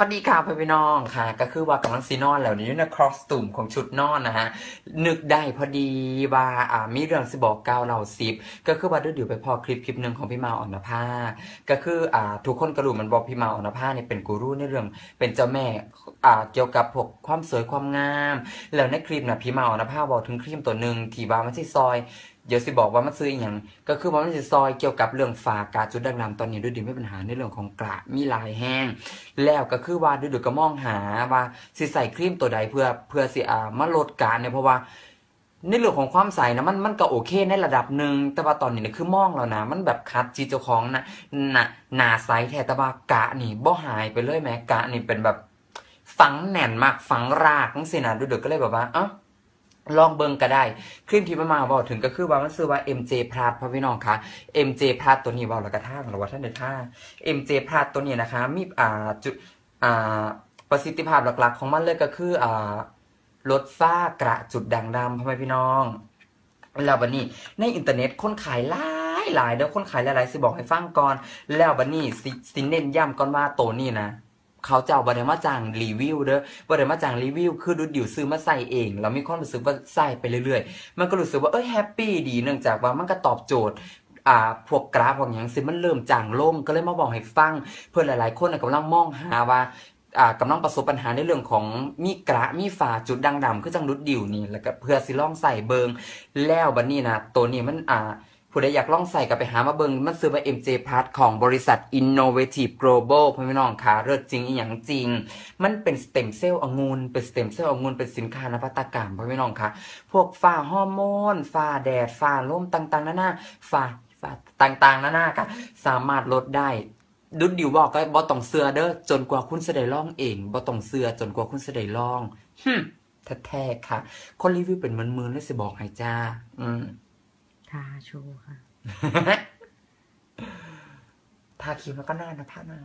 วัสดีค่ะพี่น้องค่ะก็คือว่ากำลังซีนอนแล้วนี่นะครอสตูมของชุดนอนนะฮะนึกได้พอดีว่ามีเรื่องสิบอกก้าวเราซิปก็คือว่าเดี๋ยวไปพอคลิปหนึ่งของพี่มาอ่อนภาก็คือทุกคนก็รู้มันบอกพี่มาอ่อนภาเนี่ยเป็นกูรูในเรื่องเป็นเจ้าแม่เกี่ยวกับพวกความสวยความงามแล้วในคลิปน่ะพี่มาอ่อนภาบอกถึงครีมตัวหนึ่งที่ว่ามันสิซอยเดี๋ยวสิบอกว่ามันซื้ออย่างก็คือว่ามันสิซอยเกี่ยวกับเรื่องฝ้ากระจุดด่างดำตอนนี้ด้วยดิไม่มีปัญหาในเรื่องของกระมีลายแห้ง แล้วก็คือว่าดูก็มองหาว่าสิใส่ครีมตัวใดเพื่อสิมาลดการเนี่ยเพราะว่าในเรื่องของความใสนะมันก็โอเคในระดับหนึ่งแต่ว่าตอนนี้เนี่ยคือมองแล้วนะมันแบบคัดจีเจ้าของนะหนาใสแท้แต่ว่ากะนี่บ่หายไปเลยแม้กะนี่เป็นแบบฝังแน่นมากฝังรากนั่นสินะดูก็เลยแบบว่าลองเบิ่งก็ได้ครีมที่มาบอกถึงก็คือว่ามันชื่อว่า MJ Plus พ่อพี่น้องคะ MJ Plus ตัวนี้บอกแล้วก็ท่าหรือว่าท่านเดท่า MJ Plus ตัวนี้นะคะมีจุดอ่าประสิทธิภาพหลักๆของมันเลยก็คือลดฝ้ากระจุดด่างดำพ่อแม่พี่น้องแล้วบัดนี้ในอินเทอร์เน็ตคนขายหลายเด้อคนขายหลายๆสิบอกให้ฟังก่อนแล้วบัดนี้สิเน้นย้ำก่อนว่าตัวนี้นะเขาจะเอาบันไดมาจ้างรีวิวเด้อบันไดมาจ้างรีวิวคือดูดิวซื้อมาใส่เองแล้วมีความรู้สึกว่าใส่ไปเรื่อยๆมันก็รู้สึกว่าแฮปปี้ดีเนื่องจากว่ามันก็ตอบโจทย์พวกกราฟพวกอย่างสิมันเริ่มจางลงก็เลยมาบอกให้ฟังเพื่อนหลายๆคนกำลังมองหาว่ากำลังประสบปัญหาในเรื่องของมีฝ้าจุดด่างดำคือจังรุดดิวนี่แล้วก็เพื่อสิลองใส่เบิงแล้วบัดนี้นะตัวนี้มันผู้ใดอยากลองใส่ก็ไปหามาเบิงมันซื้อมา MJ Plus ของบริษัท Innovative Global พี่น้องค่ะเลิศจริงอีหยังจริงมันเป็นสเต็มเซลล์องุ่นเป็นสเต็มเซลล์องุ่นเป็นสินค้านวัตกรรมพี่น้องค่ะพวกฝ้าฮอร์โมนฝ้าแดดฝ้าลมต่างๆนานาฝ้าต่างๆนานาค่ะสามารถลดได้ดุดดิวบอกก็บ่ต้องเสือเด้อจนกว่าคุณจะได้ลองเองบ่ต้องเสือจนกว่าคุณจะได้ลองแท้ๆค่ะคนรีวิวเป็นหมื่นๆเลยสิบอกให้จ้าทาโชว์ค่ะ ทาครีมแล้วก็หน้านะพ่อนะ